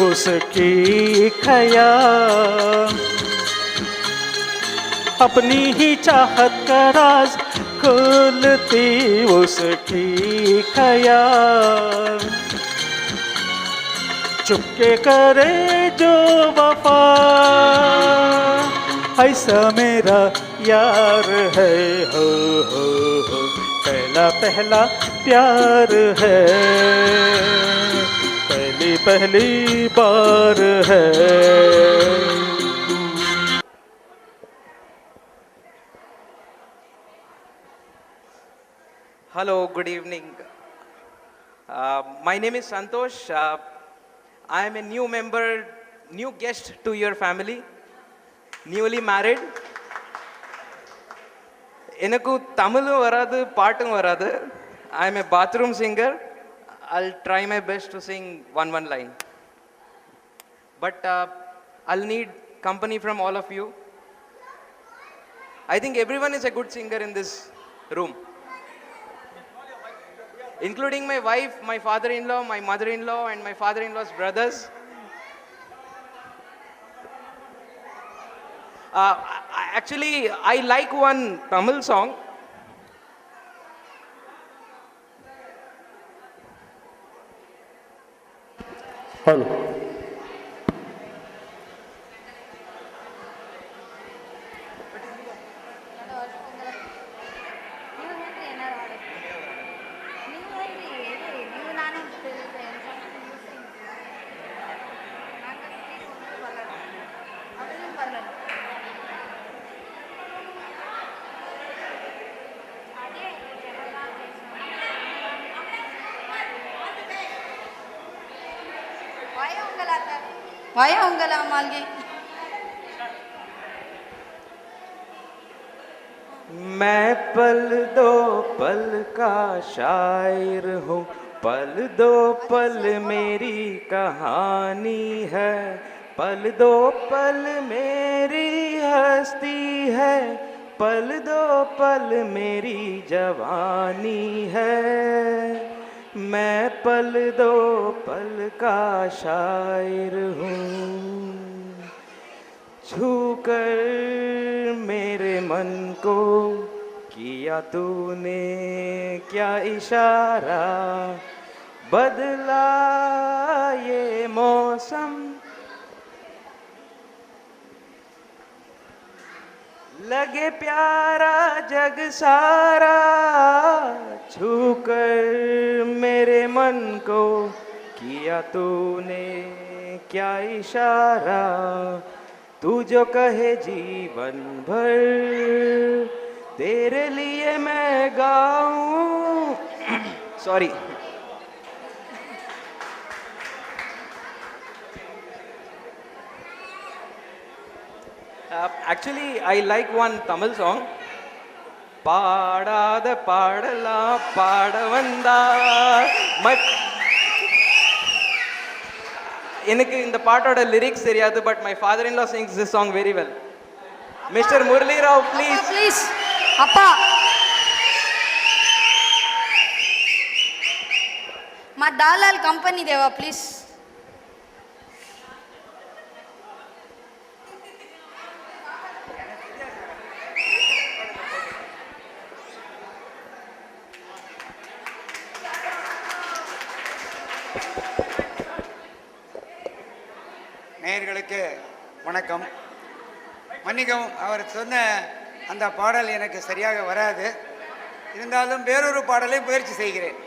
उसकी ख़याल, अपनी ही चाहत का राज खोलती उसकी ख़याल। चुपके करे जो वफा, ऐसा मेरा यार है, हो पहला पहला प्यार है, पहली पहली बार है। Hello, good evening. My name is Santosh. I am a new member, new guest to your family, newly married. எனக்கு தமிழும் வராது பாட்டும் வராது. I am a bathroom singer. I'll try my best to sing one line. But I'll need company from all of you. I think everyone is a good singer in this room, including my wife, my father-in-law, my mother-in-law, and my father-in-law's brothers. Actually, I like one Tamil song. Hello. वाया उंगला मालगी। मैं पल दो पल का शायर हूँ, पल दो पल मेरी कहानी है, पल दो पल मेरी हस्ती है, पल दो पल मेरी जवानी है। मैं पल दो पल का शायर हूँ, छूकर मेरे मन को किया तूने क्या इशारा, बदला ये मौसम, लगे प्यारा जग सारा, छूकर मेरे मन को किया तूने क्या इशारा, तू जो कहे जीवन भर तेरे लिए मैं गाऊं। Sorry, actually I like one Tamil song. பாடாத பாடலாம் பாட வந்தா. எனக்கு இந்த பாட்டோட லிரிக்ஸ் தெரியாது, but my father in law sings this song very well. Mister Murali Rao please. Please அப்பா, మా దాలాల్ కంపెనీ దేవా ప్లీజ్. நேயர்களுக்கு வணக்கம். மன்னிக்கவும், அவர் சொன்ன அந்த பாடல் எனக்கு சரியாக வராது. இருந்தாலும் வேறொரு பாடலை முயற்சி செய்கிறேன்.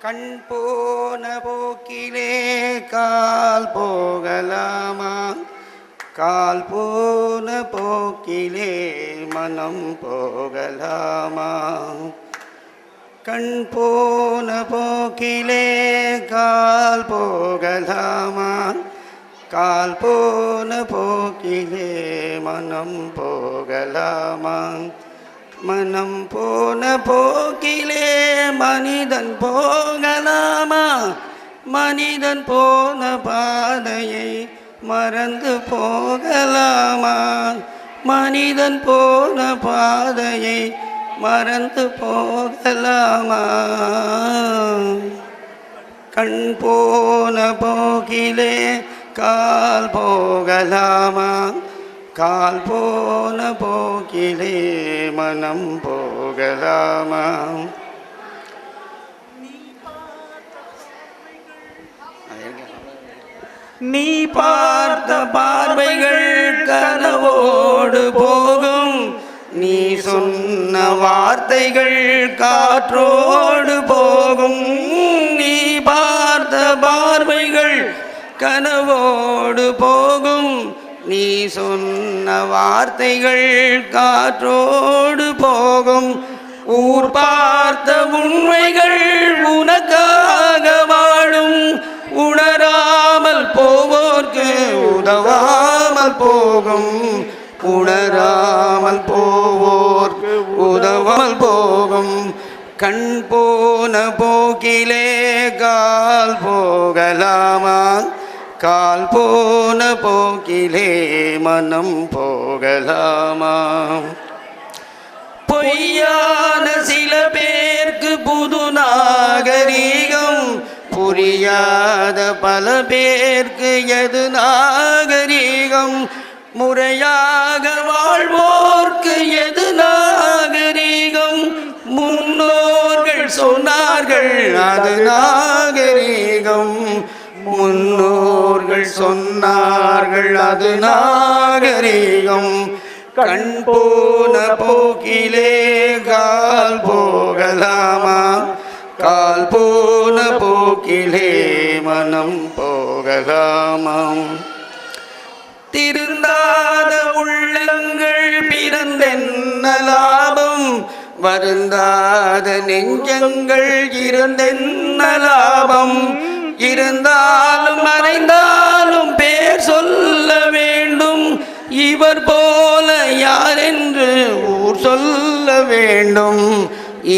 கண் போன போக்கிலே கால் போகலாமா, கால் போன போக்கிலே மனம் போகலாமா, கண் போன போக்கிலே கால் போகலாமா, கால் போன போக்கிலே மனம் போகலாமா, மனம் போன போக்கிலே மனிதன் போகலாமா, மனிதன் போன பாதையை மறந்து போகலாமா, மனிதன் போன பாதையை மறந்து போகலாமா? கண் போன போக்கிலே கால் போகலாமா? கால் போன போக்கிலே மனம் போகலாமா? நீ பார்த்த பார்வைகள் கனவோடு போகும், நீ சொன்ன வார்த்தைகள் காற்றோடு போகும். நீ பார்த்த பார்வைகள் கனவோடு போகும், நீ சொன்ன வார்த்தைகள் காற்றோடு போகும். ஊர் பார்த்த உண்மைகள் உனக்காக வாழும், உணராமல் போவோர்க்கு உதவாமல் போகும். உணராமல் போவோர்க்கு உதவாமல் போகும். கண் போன போக்கிலே கால் போகலாமா? கால் போன போக்கிலே மனம் போகலாமா? பொய்யான சில பேர்க்கு புது நாகரீகம், புரியாத பல பேர்க்கு எது நாகரீகம்? முறையாக வாழ்வோர்க்கு எது நாகரீகம்? முன்னோர்கள் சொன்னார்கள் அது நாகரீகம். முன்னோர்கள் சொன்னார்கள் அது நாகரீகம். கண் போன போக்கிலே கால் போகலாமா? கால் போன போக்கிலே மனம் போகலாமா? திருந்தாத உள்ளங்கள் பிறந்தென்ன லாபம்? வருந்தாத நெஞ்சங்கள் இருந்தென்ன லாபம்? இருந்தாலும் மறைந்தாலும் பேர் சொல்ல வேண்டும். இவர் போல யார் என்று ஊர் சொல்ல வேண்டும்.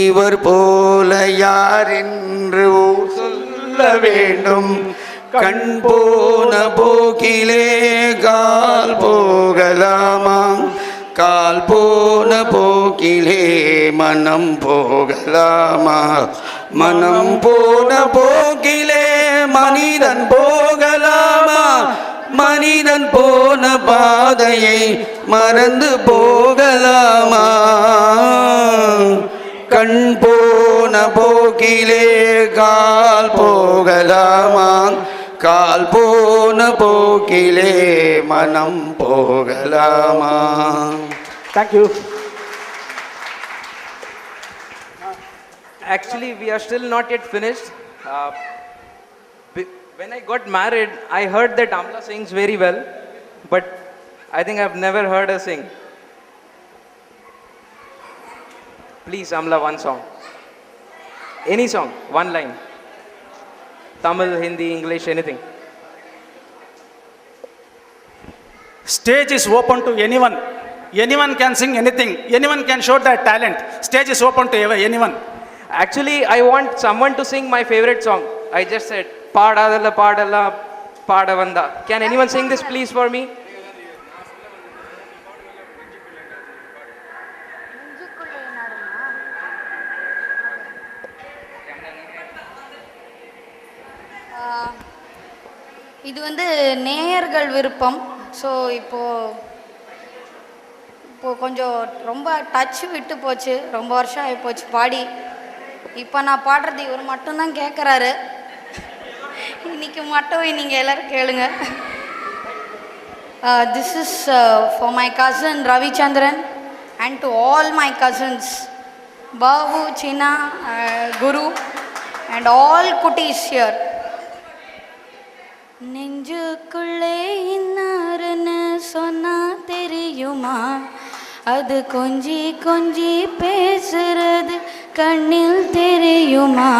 இவர் போல யார் என்று ஊர் சொல்ல வேண்டும். கண் போன போக்கிலே கால் போகலாமா? கால் போன போக்கிலே மனம் போகலாமா? மனம் போன போக்கிலே மனிதன் போகலாமா? மனிதன் போன பாதையை மறந்து போகலாமா? கண் போன போக்கிலே கால் போகலாமா? கால் போன போக்கிலே மனம் போகலாமா? Thank you. Actually, we are still not yet finished. When I got married, I heard that Amla sings very well, but I think I've never heard her sing. Please, Amla, one song. Any song, one line. Tamil, Hindi, English, anything. Stage is open to anyone. Anyone can sing anything. Anyone can show their talent. Stage is open to anyone. Actually, I want someone to sing my favorite song. I just said, Paadadalla Paadalla Paadavanda. Can anyone sing this please for me? இது வந்து நேயர்கள் விருப்பம். So இப்போது கொஞ்சம் ரொம்ப touch விட்டு போச்சு, ரொம்ப வருஷம் ஆகி போச்சு பாடி. இப்போ நான் பாடுறது இவர் மட்டும்தான் கேட்குறாரு. இன்னைக்கு மட்டும் நீங்கள் எல்லோரும் கேளுங்க. This is for my Kazan Ravichandran and to all my Cousins Babu, Chinna, Guru and all குட்டீஸ் ஹியர். நெஞ்சுக்குள்ளே இன்னாருன்னு சொன்னா தெரியுமா? அது கொஞ்சி கொஞ்சி பேசுறது கண்ணில் தெரியுமா?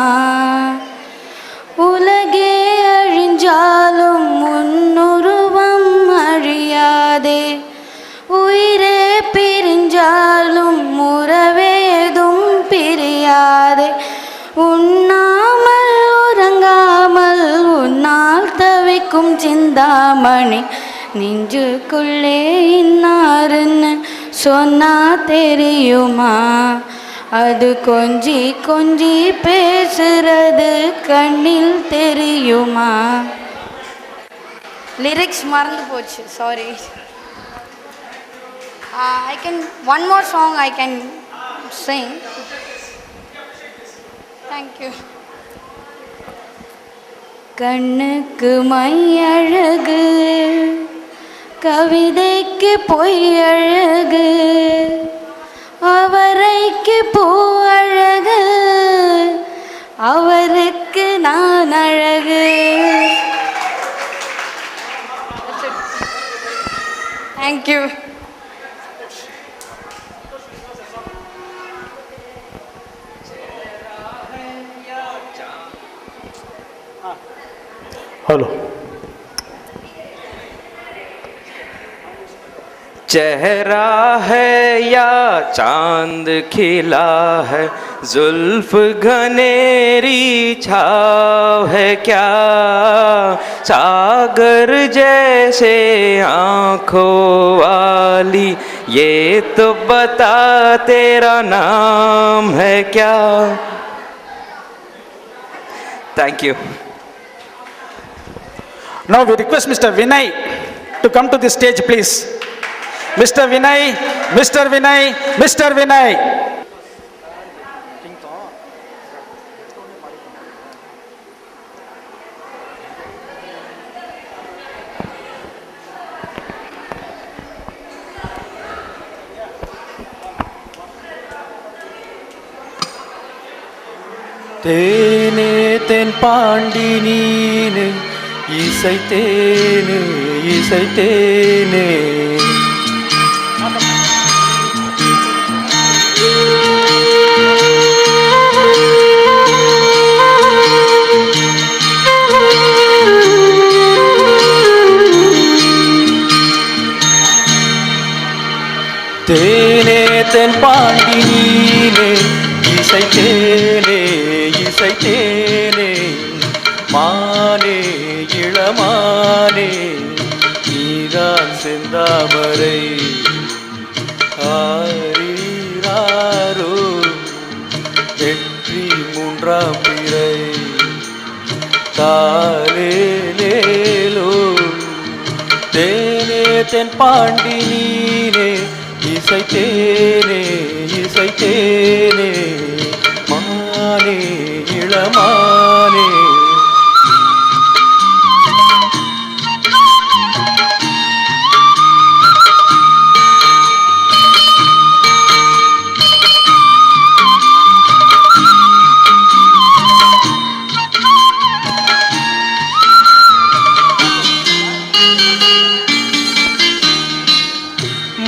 உலகே அழிஞ்சாலும் உன்னுருவம் அழியாதே, உயிரே பிரிஞ்சாலும் உறவேதும் பிரியாதே. உண்ணாமல் உறங்காமல் உன்னால் தவிக்கும் சிந்தாமணி நெஞ்சுக்குள்ளே இன்னாருன்னு சொன்னா தெரியுமா, அது கொஞ்சி கொஞ்சி பேசுறது கண்ணில் தெரியுமா. லிரிக்ஸ் மறந்து போச்சு, sorry. I can, one more song I can sing. Thank you. கண்ணுக்கு மை அழகு, கவிதைக்கு பொய் அழகு, அவரைக்கு பூ அழகு, அவருக்கு நான் அழகு. Thank you. हेलो. चेहरा है या चांद खिला है, जुल्फ घनेरी छाव है क्या, सागर जैसे आँखों वाली, ये तो बता तेरा नाम है क्या. Thank you. Now we request Mr. Vinay to come to the stage, please. Mr. Vinay, Mr. Vinay, Mr. Vinay. தேனே தென் பாண்டி நீனே, இசைத்தேனே இசைத்தேனே. தேனே தென் பாண்டி நீனே, இசைத்தேனே இசைத்தேனே. மானே இளமானே, நீதான் செந்தாமரை. ஆரீராரோ, வெற்றி மூன்றாம் பிறை. தாலேலேலோ, தேனே தென் பாண்டி நீனே, இசைத்தேனே இசைத்தேனே. மானே இளமானே.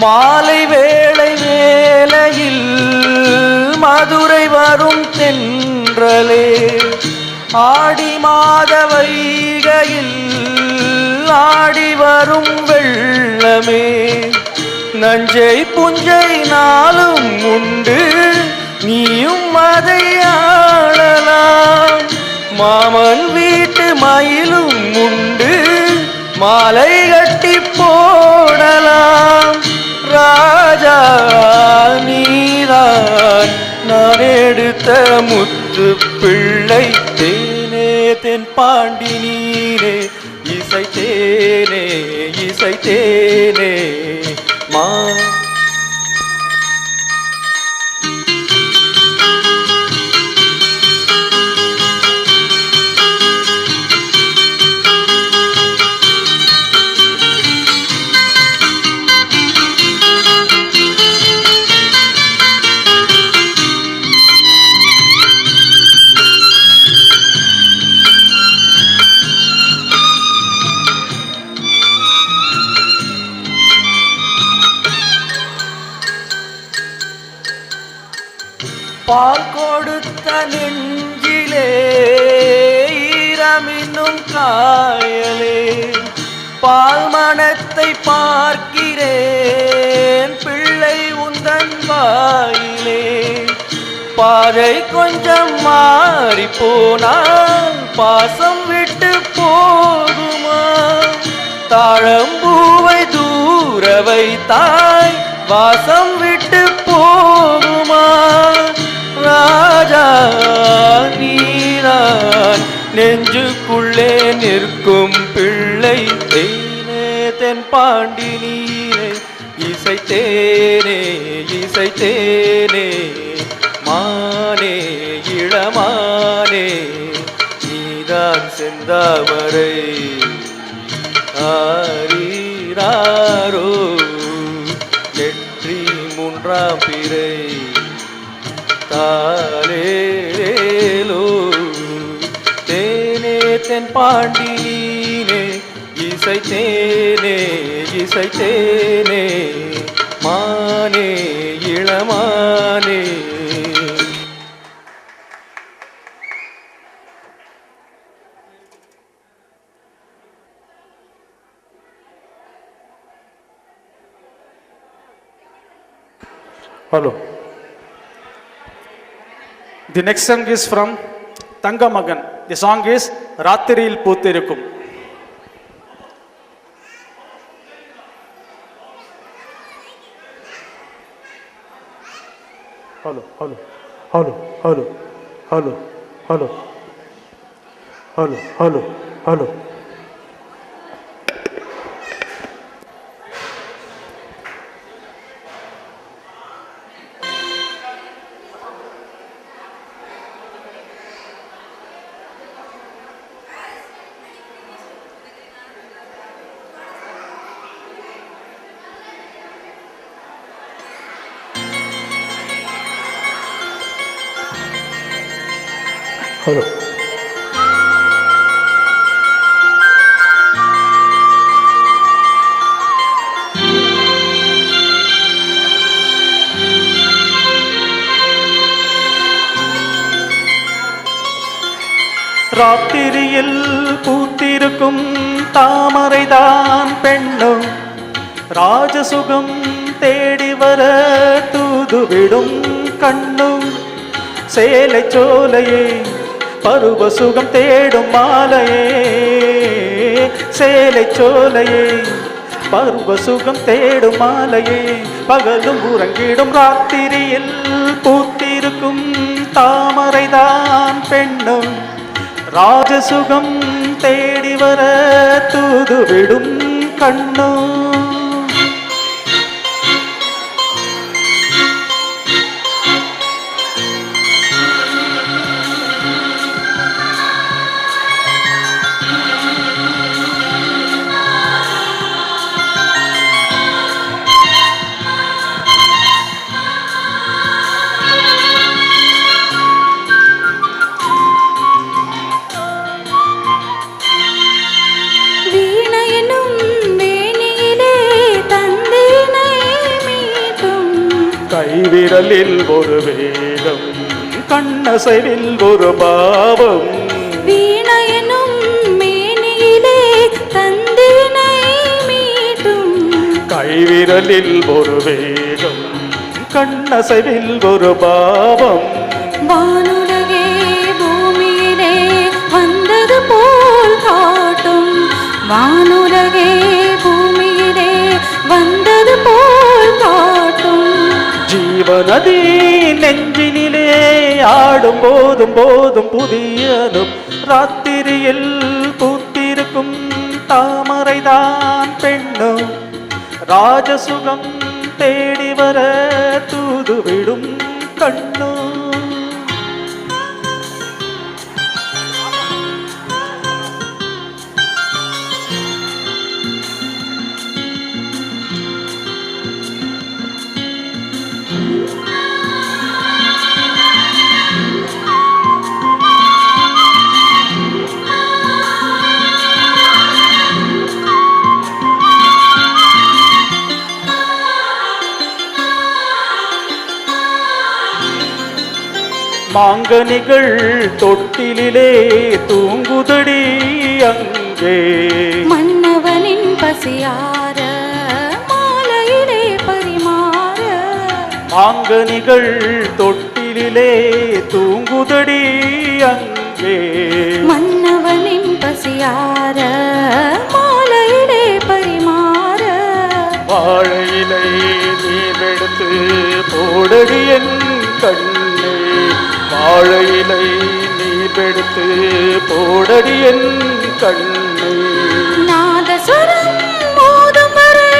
மாலை வேளை வேளையில் மதுரை வரும் தென்றலே, ஆடி மாத வைகையில் ஆடி வரும் வெள்ளமே. நஞ்சை புஞ்சை நாளும் உண்டு, நீயும் அதை ஆளலாம். மாமன் வீட்டு மயிலும் உண்டு, மாலை கட்டி போடலாம். ராஜா நீதான் நான் எடுத்த முத்து பிள்ளை. தேனே தென் பாண்டி நீரே, இசைத்தேனே இசைத்தேனே. மா பால் கொடுத்த நெஞ்சிலே ஈரமின்னும் காயலே. பால் மணத்தை பார்க்கிறேன் பிள்ளை உந்தன் வாயிலே. பாதை கொஞ்சம் மாறி போனால் பாசம் விட்டு போகுமா. தாழம்பூவை தூர வைத்தாய், வாசம் விட்டு போகுமா ராஜா நீதான் நெஞ்சுக்குள்ளே நிற்கும் பிள்ளை தேனே தென்பாண்டி நீரே இசைத்தேனே இசைத்தேனே மானே இளமானே நீதான் செந்தாமரை ஆரீராரோ நெற்றி மூன்றாம் பிறை தாலேலோ தேனே தென்பாண்டி நீனே இசைத்தேனே இசைத்தேனே மானே இளமானே. Hello. The next song is from Thangamagan. The song is Rathiril Poothirukkum. Hello, hello, hello, hello, hello, hello, hello, hello, hello. Hello. ராத்திரியில் பூத்திருக்கும் தாமரைதான் பெண்ணும் ராஜசுகம் தேடி வர தூதுவிடும் கண்ணும் சேலை சோலையே பருவ சுகம் தேடும் மாலையே சேலை சோலையே பருவ சுகம் தேடும் மாலையே பகலும் உறங்கிடும் ராத்திரியில் பூத்திருக்கும் தாமரைதான் பெண்ணும் ராஜசுகம் தேடி வர தூதுவிடும் கண்ணும். கைவிரலில் ஒரு வேகம் கண்ணசைவில் ஒரு பாவம் வீணையனும் மேனியிலே தந்தினை மீட்டும் கைவிரலில் ஒரு வேகம் கண்ணசைவில் ஒரு பாவம் வானுலகே பூமியிலே வந்தது போல் காட்டும் வானுலகே பூமியிலே வந்தது போல் காட்டும் ஜீவநதி நெஞ்சினிலே ஆடும் போதும் போதும் புதியனும் ராத்திரியில் பூத்திருக்கும் தாமரைதான் பெண்ணும் ராஜசுகம் தேடி வர தூதுவிடும் கண்ணும். மாங்கனிகள் தொட்டிலே தூங்குதடி அங்கே மன்னவனின் பசியார மாலையிலே பரிமாற மாங்கனிகள் தொட்டிலே தூங்குதடி அங்கே மன்னவனின் பசியார மாலையிலே பரிமாற வாழையிலை நீர் பெடுத்து போடடி என் கண்ணே வாழையிலை நீ பெடுத்து போடடி என் கண்ணே நாதசுரம் மோதும் வரை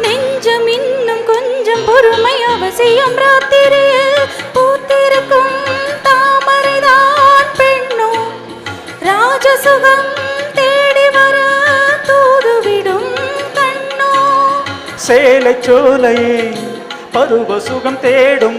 நெஞ்சம் இன்னும் கொஞ்சம் பொறுமை அவசியம் ராத்திரியில் பூத்திருக்கும் தாமரைதான் பெண்ணோ ராஜசுகம் தேடி வர தூதுவிடும் கண்ணோ சேலை சோலையே பருவ சுகம் தேடும்